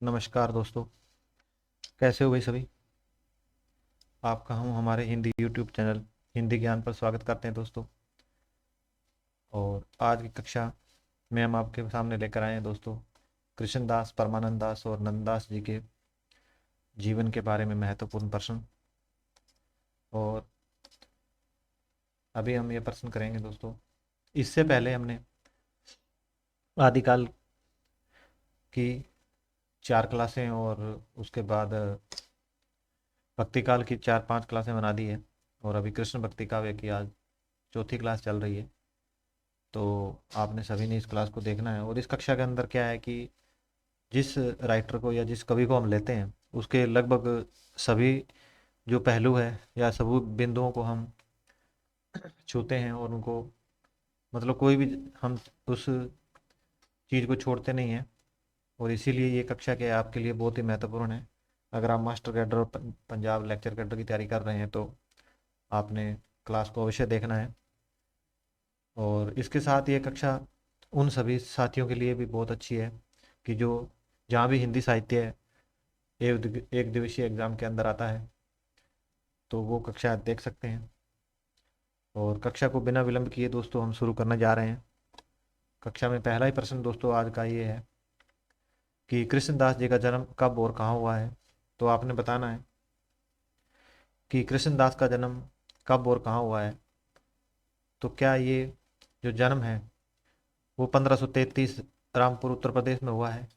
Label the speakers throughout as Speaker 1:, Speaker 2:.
Speaker 1: नमस्कार दोस्तों। कैसे हो भाई सभी। आपका हम हमारे हिंदी यूट्यूब चैनल हिंदी ज्ञान पर स्वागत करते हैं दोस्तों। और आज की कक्षा में हम आपके सामने लेकर आए हैं दोस्तों कृष्णदास, परमानंद दास और नंददास जी के जीवन के बारे में महत्वपूर्ण प्रश्न। और अभी हम ये प्रश्न करेंगे दोस्तों। इससे पहले हमने आदिकाल की 4 क्लासें और उसके बाद भक्ति काल की 4-5 क्लासें बना दी है। और अभी कृष्ण भक्ति काव्य की आज चौथी क्लास चल रही है। तो आपने सभी ने इस क्लास को देखना है। और इस कक्षा के अंदर क्या है कि जिस राइटर को या जिस कवि को हम लेते हैं उसके लगभग सभी जो पहलू है या सभी बिंदुओं को हम छूते हैं और उनको मतलब कोई भी हम उस चीज़ को छोड़ते नहीं हैं। और इसीलिए ये कक्षा के आपके लिए बहुत ही महत्वपूर्ण है। अगर आप मास्टर कैडर और पंजाब लेक्चर कैडर की तैयारी कर रहे हैं तो आपने क्लास को अवश्य देखना है। और इसके साथ ये कक्षा उन सभी साथियों के लिए भी बहुत अच्छी है कि जो जहाँ भी हिंदी साहित्य एक दिवसीय एग्ज़ाम के अंदर आता है तो वो कक्षा देख सकते हैं। और कक्षा को बिना विलंब किए दोस्तों हम शुरू करने जा रहे हैं। कक्षा में पहला ही प्रश्न दोस्तों आज का ये है कि कृष्णदास जी का जन्म कब और कहाँ हुआ है। तो आपने बताना है कि कृष्णदास का जन्म कब और कहाँ हुआ है। तो क्या ये जो जन्म है वो 1533 रामपुर उत्तर प्रदेश में हुआ है,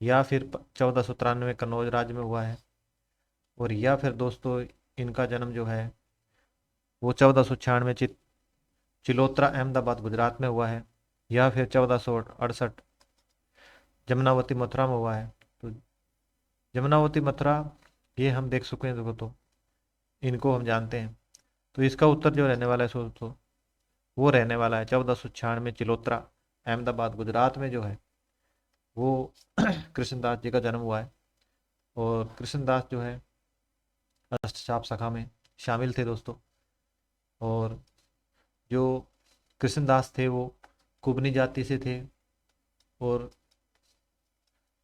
Speaker 1: या फिर 1493 कन्नौज राज्य में हुआ है, और या फिर दोस्तों इनका जन्म जो है वो 1496 चिलोत्रा अहमदाबाद गुजरात में हुआ है, या फिर 1468 जमुनावती मथुरा में हुआ है। तो जमुनावती मथुरा ये हम देख चुके हैं देखो, तो इनको हम जानते हैं। तो इसका उत्तर जो रहने वाला है दोस्तों वो रहने वाला है 1496 चिलोत्रा अहमदाबाद गुजरात में जो है वो कृष्णदास जी का जन्म हुआ है। और कृष्णदास जो है अष्टचाप सखा में शामिल थे दोस्तों। और जो कृष्णदास थे वो कुबनी जाति से थे और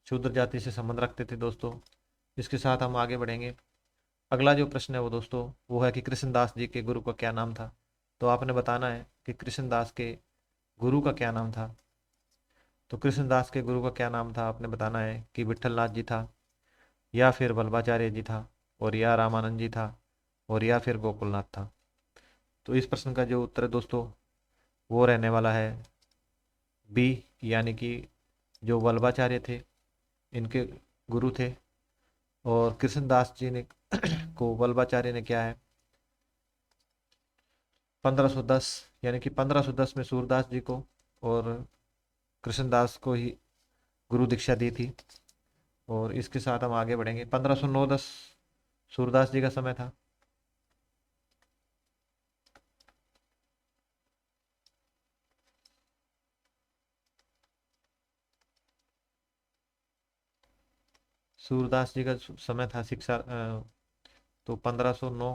Speaker 1: शूद्र जाति से संबंध रखते थे दोस्तों। इसके साथ हम आगे बढ़ेंगे। अगला जो प्रश्न है वो दोस्तों वो है कि कृष्णदास जी के गुरु का क्या नाम था। तो आपने बताना है कि कृष्णदास के गुरु का क्या नाम था। तो कृष्णदास के गुरु का क्या नाम था आपने बताना है कि विठलनाथ जी था, या फिर वल्लभाचार्य जी था, और या रामानंद जी था, और या फिर गोकुलनाथ था। तो इस प्रश्न का जो उत्तर है दोस्तों वो रहने वाला है बी, यानी कि जो वल्लभाचार्य थे इनके गुरु थे। और कृष्णदास जी ने को वल्लभाचार्य ने क्या है 1510 यानी कि 1510 में सूरदास जी को और कृष्णदास को ही गुरु दीक्षा दी थी। और इसके साथ हम आगे बढ़ेंगे। 1509-10 सूरदास जी का समय था। सूरदास जी का समय था शिक्षा तो 1509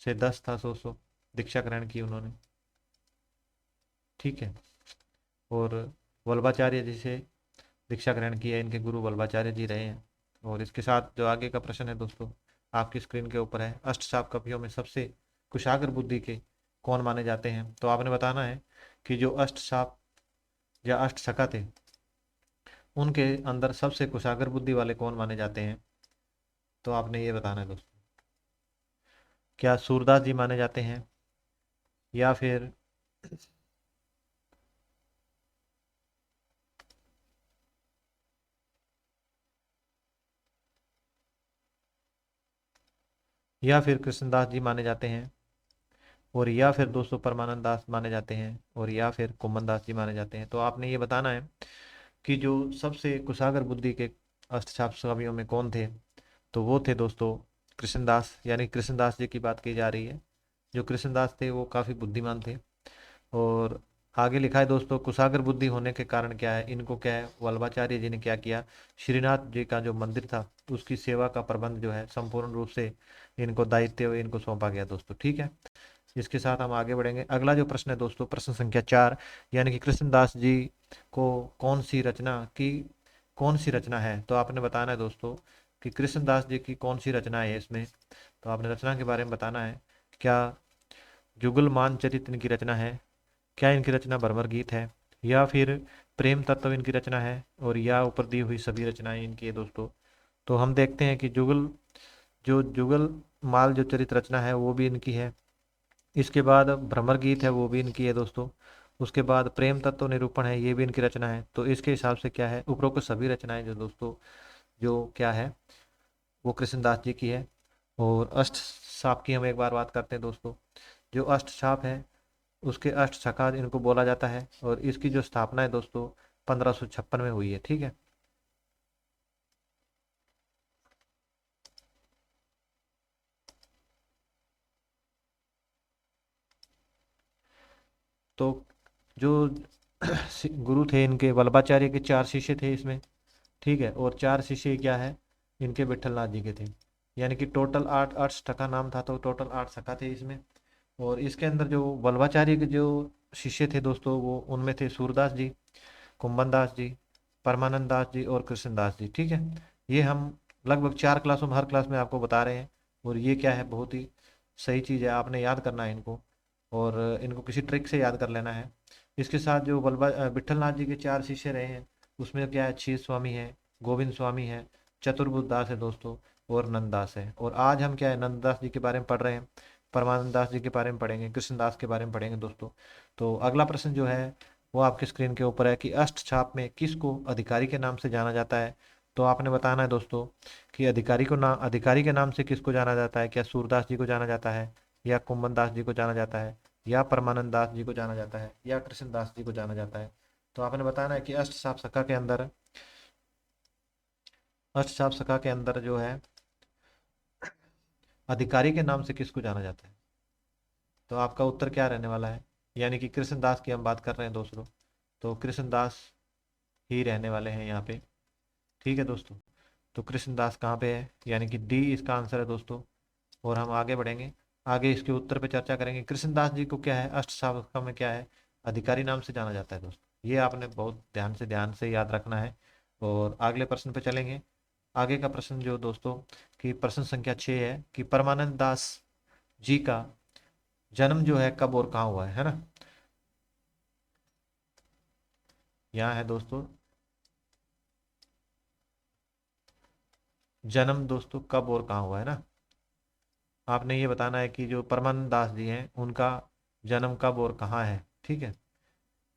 Speaker 1: से 10 था, सो दीक्षा ग्रहण की उन्होंने। ठीक है। और वल्लभाचार्य जी से दीक्षा ग्रहण की है, इनके गुरु वल्लभाचार्य जी रहे हैं। और इसके साथ जो आगे का प्रश्न है दोस्तों आपकी स्क्रीन के ऊपर है, अष्टसाप कवियों में सबसे कुशाग्र बुद्धि के कौन माने जाते हैं। तो आपने बताना है कि जो अष्टसाप या अष्टसखा थे उनके अंदर सबसे कुशाग्र बुद्धि वाले कौन माने जाते हैं। तो आपने ये बताना है दोस्तों, क्या सूरदास जी माने जाते हैं, या फिर कृष्णदास जी माने जाते हैं, और या फिर दोस्तों परमानंद दास माने जाते हैं, और या फिर कुम्मन दास जी माने जाते हैं। तो आपने ये बताना है कि जो सबसे कुशाग्र बुद्धि के अष्टछाप कवियों में कौन थे। तो वो थे दोस्तों कृष्णदास, यानी कृष्णदास जी की बात की जा रही है। जो कृष्णदास थे वो काफ़ी बुद्धिमान थे। और आगे लिखा है दोस्तों कुशाग्र बुद्धि होने के कारण क्या है, इनको क्या है वल्लभाचार्य जी ने क्या किया, श्रीनाथ जी का जो मंदिर था उसकी सेवा का प्रबंध जो है संपूर्ण रूप से इनको दायित्व इनको सौंपा गया दोस्तों। ठीक है। इसके साथ हम आगे बढ़ेंगे। अगला जो प्रश्न है दोस्तों प्रश्न संख्या 4, यानी कि कृष्णदास जी को कौन सी रचना की कौन सी रचना है, तो आपने बताना है दोस्तों कि कृष्णदास जी की कौन सी रचना है इसमें। तो आपने रचना के बारे में बताना है। क्या जुगलमान चरित इनकी रचना है, क्या इनकी रचना भ्रमर गीत है, या फिर प्रेम तत्व इनकी रचना है, और या ऊपर दी हुई सभी रचनाएं इनकी है दोस्तों। तो हम देखते हैं कि जुगल माल जो चरित रचना है वो भी इनकी है। इसके बाद भ्रमर गीत है वो भी इनकी है दोस्तों। उसके बाद प्रेम तत्व निरूपण है, ये भी इनकी रचना है। तो इसके हिसाब से क्या है, उपरोक्त सभी रचनाएं जो दोस्तों जो क्या है वो कृष्णदास जी की है। और अष्ट साप की हम एक बार बात करते हैं दोस्तों। जो अष्ट साप है उसके अष्ट शाखा इनको बोला जाता है, और इसकी जो स्थापना है दोस्तों 1556 में हुई है। ठीक है। तो जो गुरु थे इनके वल्लभाचार्य के 4 शिष्य थे इसमें। ठीक है। और 4 शिष्य क्या है इनके विठलनाथ जी के थे। यानी कि टोटल 8 8 शाखा नाम था, तो टोटल 8 शाखा थे इसमें। और इसके अंदर जो वल्लभाचार्य के जो शिष्य थे दोस्तों वो उनमें थे सूरदास जी, कुंभन दास जी, परमानंद दास जी और कृष्णदास जी। ठीक है। ये हम लगभग 4 क्लासों में हर क्लास में आपको बता रहे हैं। और ये क्या है बहुत ही सही चीज़ है, आपने याद करना है इनको, और इनको किसी ट्रिक से याद कर लेना है। इसके साथ जो विठलनाथ जी के 4 शिष्य रहे हैं उसमें क्या है, क्षीर स्वामी है, गोविंद स्वामी है, चतुर्बुद्ध दास है दोस्तों, और नंददास है। और आज हम क्या है नंददास जी के बारे में पढ़ रहे हैं, परमानंद दास जी के बारे में पढ़ेंगे, कृष्णदास के बारे में पढ़ेंगे दोस्तों। तो अगला प्रश्न जो है वो आपके स्क्रीन के ऊपर है कि अष्टछाप में किसको अधिकारी के नाम से जाना जाता है। तो आपने बताना है दोस्तों कि अधिकारी के नाम से किसको जाना जाता है। क्या सूरदास जी को जाना जाता है, या कुंभन दास जी को जाना जाता है, या परमानंद दास जी को जाना जाता है, या कृष्णदास जी को जाना जाता है। तो आपने बताना है कि अष्टछाप सखा के अंदर जो है अधिकारी के नाम से किसको जाना जाता है। तो आपका उत्तर क्या रहने वाला है, यानी कि कृष्णदास की हम बात कर रहे हैं दोस्तों, तो कृष्णदास ही रहने वाले हैं यहाँ पे। ठीक है दोस्तों। तो कृष्णदास कहाँ पे है, यानी कि डी इसका आंसर है दोस्तों। और हम आगे बढ़ेंगे, आगे इसके उत्तर पे चर्चा करेंगे। कृष्णदास जी को क्या है अष्ट शाखा में क्या है अधिकारी नाम से जाना जाता है दोस्तों। ये आपने बहुत ध्यान से याद रखना है। और अगले प्रश्न पे चलेंगे। आगे का प्रश्न जो दोस्तों कि प्रश्न संख्या 6 है कि परमानंद दास जी का जन्म जो है कब और कहाँ हुआ है ना। यहाँ है दोस्तों जन्म दोस्तों कब और कहाँ हुआ है ना। आपने ये बताना है कि जो परमानंद दास जी हैं उनका जन्म कब और कहाँ है। ठीक है।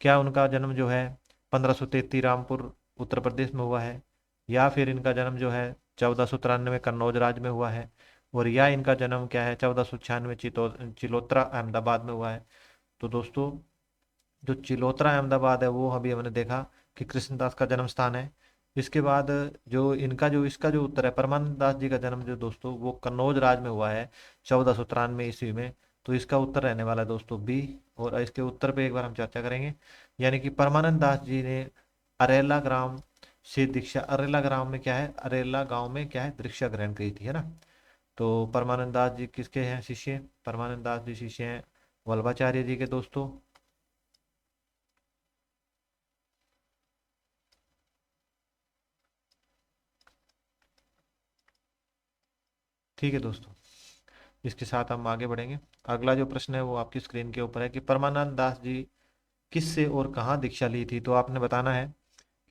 Speaker 1: क्या उनका जन्म जो है 1533 रामपुर उत्तर प्रदेश में हुआ है, या फिर इनका जन्म जो है 1493 कन्नौज राज्य में हुआ है, और या इनका जन्म क्या है 1496 चिलोत्रा अहमदाबाद में हुआ है। तो दोस्तों जो चिलोत्रा अहमदाबाद है वो अभी हमने देखा कि कृष्णदास का जन्म स्थान है। इसके बाद जो इनका जो इसका जो उत्तर है परमानंद दास जी का जन्म जो दोस्तों वो कन्नौज राज्य में हुआ है 1493 ईस्वी में। तो इसका उत्तर रहने वाला है दोस्तों बी। और इसके उत्तर पे एक बार हम चर्चा करेंगे। यानी कि परमानंद दास जी ने अरेला ग्राम से दीक्षा, अरेला ग्राम में क्या है, अरेला गांव में क्या है दीक्षा ग्रहण की थी है ना। तो परमानंद दास जी किसके हैं शिष्य, परमानंद दास जी शिष्य हैं वल्लभाचार्य जी के दोस्तों। ठीक है दोस्तों। इसके साथ हम आगे बढ़ेंगे। अगला जो प्रश्न है वो आपकी स्क्रीन के ऊपर है कि परमानंद दास जी किस से और कहाँ दीक्षा ली थी। तो आपने बताना है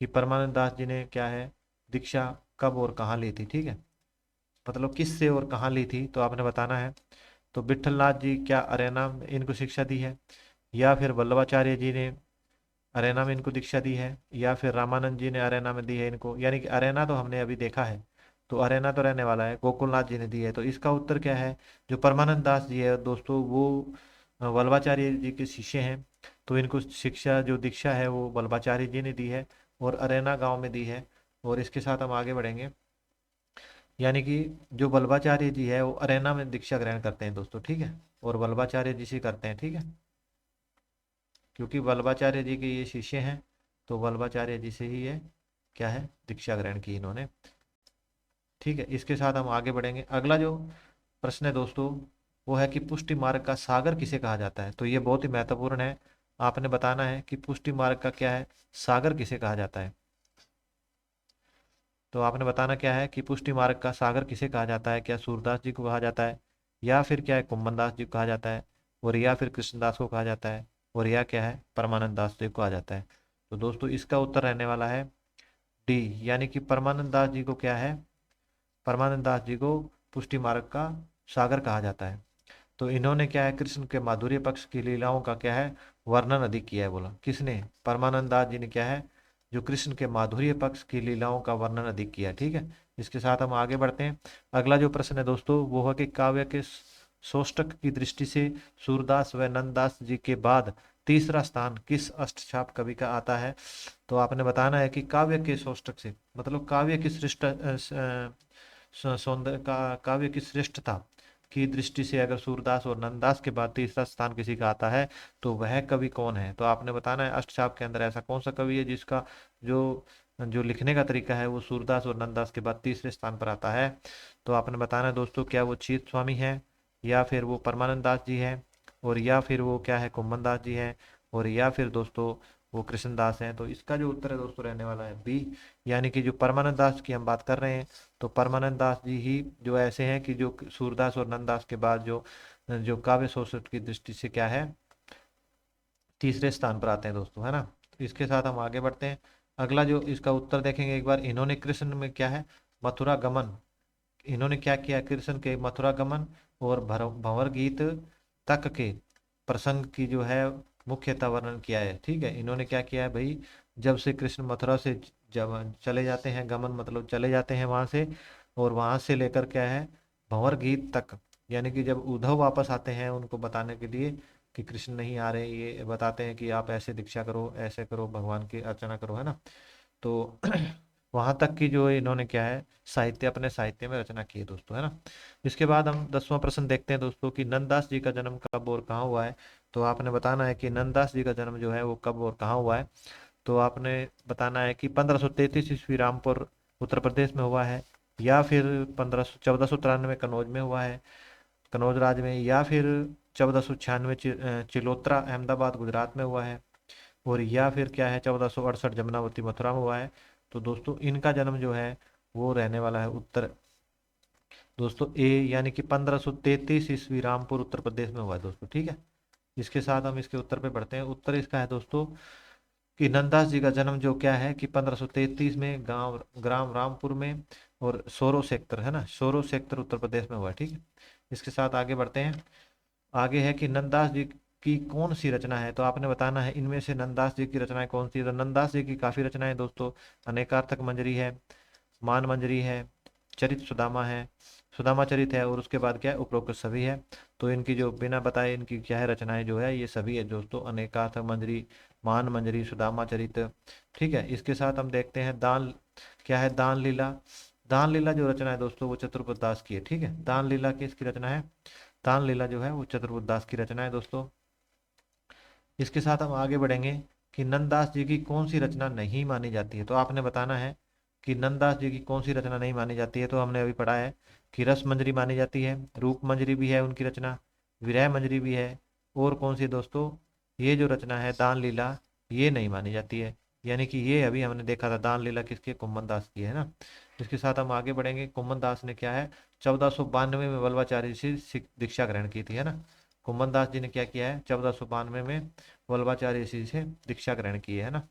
Speaker 1: कि परमानंद दास जी ने क्या है दीक्षा कब और कहाँ ली थी। ठीक है। मतलब किस से और कहाँ ली थी तो आपने बताना है। तो विठलनाथ जी क्या अरेना में इनको शिक्षा दी है, या फिर वल्लभाचार्य जी ने अरेना में इनको दीक्षा दी है, या फिर रामानंद जी ने अरेना में दी है इनको। यानी कि अरेना तो हमने अभी देखा है, तो अरेना तो रहने वाला है गोकुलनाथ जी ने दी है। तो इसका उत्तर क्या है, जो परमानंद दास जी है दोस्तों वो वल्लभाचार्य जी के शिष्य हैं। तो इनको शिक्षा जो दीक्षा है वो वल्लभाचार्य जी ने दी है, और अरेना गांव में दी है। और इसके साथ हम आगे बढ़ेंगे। यानी कि जो वल्लभाचार्य जी है वो अरेना में दीक्षा ग्रहण करते हैं दोस्तों। ठीक है। और वल्लभाचार्य जी से करते हैं। ठीक है। क्योंकि वल्लभाचार्य जी के ये शिष्य हैं, तो वल्लभाचार्य जी से ही ये क्या है दीक्षा ग्रहण की इन्होंने। ठीक है। इसके साथ हम आगे बढ़ेंगे। अगला जो प्रश्न है दोस्तों वो है कि पुष्टि मार्ग का सागर किसे कहा जाता है। तो ये बहुत ही महत्वपूर्ण है। आपने बताना है कि पुष्टि मार्ग का क्या है सागर किसे कहा जाता है। तो आपने बताना क्या है कि पुष्टि मार्ग का सागर किसे कहा जाता है, क्या सूरदास जी को कहा जाता है, या फिर क्या है कुम्भन दास जी को कहा जाता है, और या फिर कृष्णदास को कहा जाता है, और या क्या है परमानंद दास जी को कहा जाता है। तो दोस्तों इसका उत्तर रहने वाला है डी, यानी कि परमानंद दास जी को क्या है, परमानंद दास जी को पुष्टि मार्ग का सागर कहा जाता है। तो इन्होंने क्या है कृष्ण के माधुर्य पक्ष की लीलाओं का क्या है वर्णन अधिक किया है। बोला किसने, परमानंद दास जी ने क्या है जो कृष्ण के माधुर्य पक्ष की लीलाओं का वर्णन अधिक किया। ठीक है, इसके साथ हम आगे बढ़ते हैं। अगला जो प्रश्न है दोस्तों वो है कि काव्य के सोष्टक की दृष्टि से सूरदास व नंददास जी के बाद तीसरा स्थान किस अष्टछाप कवि का आता है। तो आपने बताना है कि काव्य के सोष्टक से मतलब काव्य की श्रेष्ठ सौंदर्य का काव्य की श्रेष्ठता की दृष्टि से अगर सूरदास और नंददास के बाद तीसरा स्थान किसी का आता है तो वह कवि कौन है। तो आपने बताना है अष्टछाप के अंदर ऐसा कौन सा कवि है जिसका जो जो लिखने का तरीका है वो सूरदास और नंददास के बाद तीसरे स्थान पर आता है। तो आपने बताना है दोस्तों क्या वो चीत स्वामी है, या फिर वो परमानंद दास जी है, और या फिर वो क्या है कुम्भन दास जी है, और या फिर दोस्तों वो कृष्णदास हैं। तो इसका जो उत्तर है दोस्तों रहने वाला है बी, यानी कि जो परमानंद दास की हम बात कर रहे हैं तो परमानंद दास जी ही जो ऐसे हैं कि जो सूरदास और नंददास के बाद जो जो काव्य सोसठ की दृष्टि से क्या है तीसरे स्थान पर आते हैं दोस्तों, है ना। तो इसके साथ हम आगे बढ़ते हैं। अगला जो इसका उत्तर देखेंगे एक बार, इन्होंने कृष्ण में क्या है मथुरा गमन, इन्होंने क्या किया कृष्ण के मथुरा गमन और भंवर गीत तक के प्रसंग की जो है मुख्यतः वर्णन किया है। ठीक है, इन्होंने क्या किया है भाई, जब से कृष्ण मथुरा से जब चले जाते हैं, गमन मतलब चले जाते हैं वहां से, और वहां से लेकर क्या है भंवर गीत तक, यानी कि जब उद्धव वापस आते हैं उनको बताने के लिए कि कृष्ण नहीं आ रहे, ये बताते हैं कि आप ऐसे दीक्षा करो, ऐसे करो, भगवान की अर्चना करो, है ना। तो वहां तक की जो इन्होंने क्या है साहित्य अपने साहित्य में रचना की है दोस्तों, है ना। इसके बाद हम 10वां प्रश्न देखते हैं दोस्तों कि नंददास जी का जन्म कब और कहाँ हुआ है। तो आपने बताना है कि नंददास जी का जन्म जो है वो कब और कहाँ हुआ है। तो आपने बताना है कि 1533 ईस्वी रामपुर उत्तर प्रदेश में हुआ है, या फिर 1493 कनौज में हुआ है, कनौज राज्य में, या फिर 1496 चिलोत्रा अहमदाबाद गुजरात में हुआ है, और या फिर क्या है 1468 जमुनावती मथुरा में हुआ है। तो दोस्तों इनका जन्म जो है वो रहने वाला है उत्तर दोस्तों ए, यानी कि 1533 ईस्वी रामपुर उत्तर प्रदेश में हुआ है दोस्तों। ठीक है, इसके साथ हम इसके उत्तर पे बढ़ते हैं। उत्तर इसका है दोस्तों कि नंददास जी का जन्म जो क्या है कि 1533 में गांव ग्राम रामपुर में और सोरो सेक्टर, है ना, सोरो सेक्टर उत्तर प्रदेश में हुआ है। ठीक है, इसके साथ आगे बढ़ते हैं। आगे है कि नंददास जी की कौन सी रचना है। तो आपने बताना है इनमें से नंददास जी की रचनाएं कौन सी है। तो नंददास जी की काफी रचनाएं दोस्तों, अनेकार्थक मंजरी है, मान मंजरी है, चरित सुदामा है, सुदामा चरित है, और उसके बाद क्या है उपरोक्त सभी है। तो इनकी जो बिना बताए इनकी क्या है रचनाएं जो है ये सभी है दोस्तों, अनेकार्थक मंजरी, मान मंजरी, सुदामा चरित। ठीक है, इसके साथ हम देखते हैं दान क्या है दान लीला। दान लीला जो रचना है दोस्तों वो चतुर्बुद्ध दास की है। ठीक है, दान लीला किसकी रचना है, दान लीला जो है वो चतुर्बुद्ध दास की रचना है दोस्तों। इसके साथ हम आगे बढ़ेंगे कि नंददास जी की कौन सी रचना नहीं मानी जाती है। तो आपने बताना है कि नंददास जी की कौन सी रचना नहीं मानी जाती है। तो हमने अभी पढ़ा है कि रस मंजरी मानी जाती है, रूप मंजरी भी है उनकी रचना, विरह मंजरी भी है, और कौन सी दोस्तों ये जो रचना है दान लीला ये नहीं मानी जाती है। यानी कि ये अभी हमने देखा था दान लीला किसकी, कुम्भन दास की है ना। इसके साथ हम आगे बढ़ेंगे। कुम्भन दास ने क्या है 1492 में वल्लभाचार्य से दीक्षा ग्रहण की थी, है ना। कुम्भन दास जी ने क्या किया है 1492 में वल्लभाचार्य ऋषि से दीक्षा ग्रहण की है ना।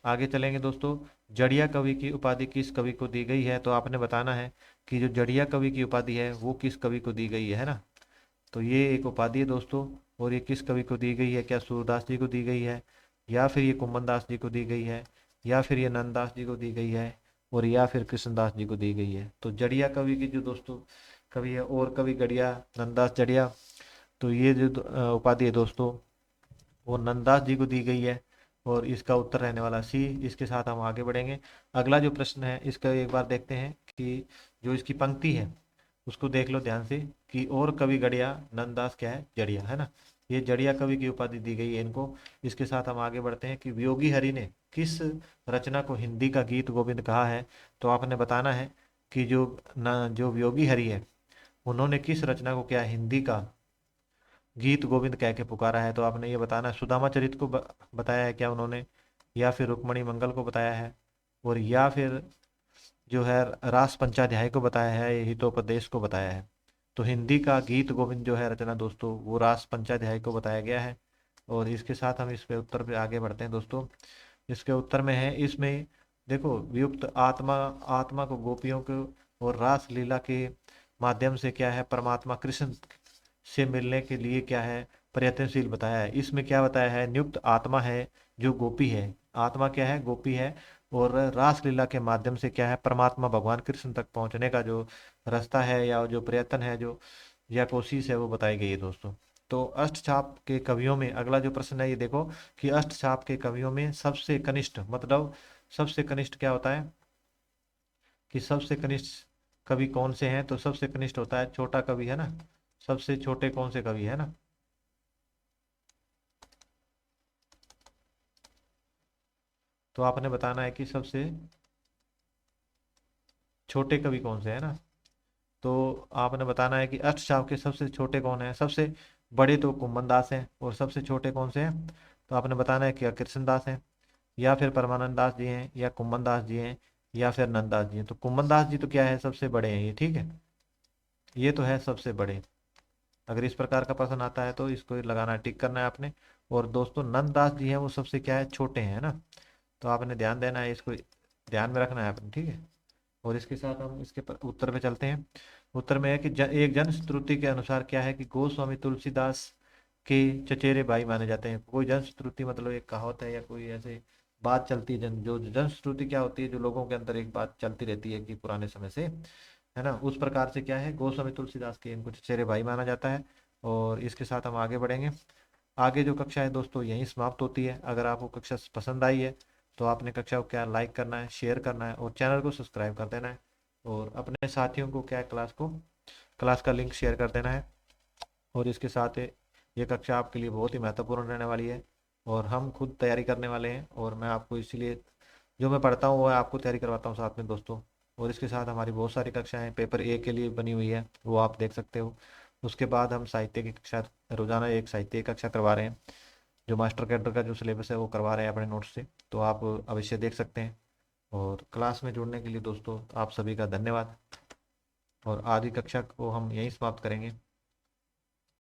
Speaker 1: आगे चलेंगे दोस्तों, जड़िया कवि की उपाधि किस कवि को दी गई है। तो आपने बताना है कि जो जड़िया कवि की उपाधि है वो किस कवि को दी गई है ना। तो ये एक उपाधि है दोस्तों, और ये किस कवि को दी गई है, क्या सूरदास जी को दी गई है, या फिर ये कुम्भन दास जी को दी गई है, या फिर ये नंददास जी को दी गई है, और या फिर कृष्णदास जी को दी गई है। तो जड़िया कवि की जो दोस्तों कवि है और कवि गड़िया नंददास जड़िया, तो ये जो उपाधि है दोस्तों वो नंददास जी को दी गई है, और इसका उत्तर रहने वाला सी। इसके साथ हम आगे बढ़ेंगे। अगला जो प्रश्न है इसका एक बार देखते हैं कि जो इसकी पंक्ति है उसको देख लो ध्यान से कि और कवि गड़िया नंददास क्या है जड़िया, है ना। ये जड़िया कवि की उपाधि दी गई है इनको। इसके साथ हम आगे बढ़ते हैं कि वियोगी हरि ने किस रचना को हिंदी का गीत गोविंद कहा है। तो आपने बताना है कि जो वियोगी हरि है उन्होंने किस रचना को क्या हिंदी का गीत गोविंद कह के पुकारा है। तो आपने ये बताना है सुदामा चरित को बताया है क्या उन्होंने, या फिर रुक्मणी मंगल को बताया है, और या फिर जो है रास पंचाध्याय को बताया है, हितोपदेश को बताया है। तो हिंदी का गीत गोविंद जो है रचना दोस्तों, वो रास पंचाध्याय को बताया गया है। और इसके साथ हम इस पे उत्तर पे आगे बढ़ते हैं दोस्तों। इसके उत्तर में है, इसमें देखो, वियुक्त आत्मा, आत्मा को गोपियों को और रास लीला के माध्यम से क्या है, परमात्मा कृष्ण से मिलने के लिए क्या है, प्रयत्नशील बताया है। इसमें क्या बताया है, नियुक्त आत्मा है जो गोपी है, आत्मा क्या है, गोपी है, और रास लीला के माध्यम से क्या है, परमात्मा भगवान कृष्ण तक पहुंचने का जो रास्ता है या जो प्रयत्न है, जो या कोशिश है, वो बताई गई है दोस्तों। तो अष्टचाप के कवियों में अगला जो प्रश्न है ये देखो, कि अष्टचाप के कवियों में सबसे कनिष्ठ, मतलब सबसे कनिष्ठ क्या होता है, कि सबसे कनिष्ठ कवि कौन से हैं, तो सबसे कनिष्ठ होता है छोटा कवि, है ना। सबसे छोटे कौन से कवि है ना, तो आपने बताना है कि सबसे छोटे कवि कौन से है ना। तो आपने बताना है कि अष्टचाप के सबसे छोटे कौन है, सबसे बड़े तो कुम्मन दास हैं, और सबसे छोटे कौन से हैं, तो आपने बताना है कि कृष्ण दास हैं, या फिर परमानंद दास जी हैं, या कुम्मन दास जी हैं, या फिर नंददास जी हैं। तो कुम्मन दास जी तो क्या है, सबसे बड़े हैं ये, ठीक है, ये तो है सबसे बड़े। अगर इस प्रकार का प्रश्न आता है तो इसको लगाना है, टिक करना है आपने। और दोस्तों नंददास जी हैं वो सबसे क्या है, छोटे हैं, है ना। तो आपने ध्यान देना है, इसको ध्यान में रखना है आपने, ठीक है। और इसके साथ हम इसके उत्तर पे चलते हैं। उत्तर में है कि एक जन श्रुति के अनुसार क्या है, कि गोस्वामी तुलसीदास के चचेरे भाई माने जाते हैं। कोई जन श्रुति मतलब एक कहावत है या कोई ऐसे बात चलती है, जो जन श्रुति क्या होती है, जो लोगों के अंदर एक बात चलती रहती है कि पुराने समय से, है ना, उस प्रकार से क्या है, गोस्वामी तुलसीदास के इनको चचेरे भाई माना जाता है। और इसके साथ हम आगे बढ़ेंगे। आगे जो कक्षा है दोस्तों यहीं समाप्त होती है। अगर आपको कक्षा पसंद आई है तो आपने कक्षा को क्या लाइक करना है, शेयर करना है, और चैनल को सब्सक्राइब कर देना है। और अपने साथियों को क्या, क्लास का लिंक शेयर कर देना है। और इसके साथ ये कक्षा आपके लिए बहुत ही महत्वपूर्ण रहने वाली है, और हम खुद तैयारी करने वाले हैं, और मैं आपको इसीलिए जो मैं पढ़ता हूँ वो आपको तैयारी करवाता हूँ साथ में दोस्तों। और इसके साथ हमारी बहुत सारी कक्षाएं पेपर ए के लिए बनी हुई है, वो आप देख सकते हो। उसके बाद हम साहित्य की कक्षा, रोजाना एक साहित्य की कक्षा करवा रहे हैं, जो मास्टर कैडर का जो सिलेबस है वो करवा रहे हैं अपने नोट्स से, तो आप अवश्य देख सकते हैं। और क्लास में जुड़ने के लिए दोस्तों आप सभी का धन्यवाद। और आज की कक्षा को हम यहीं समाप्त करेंगे।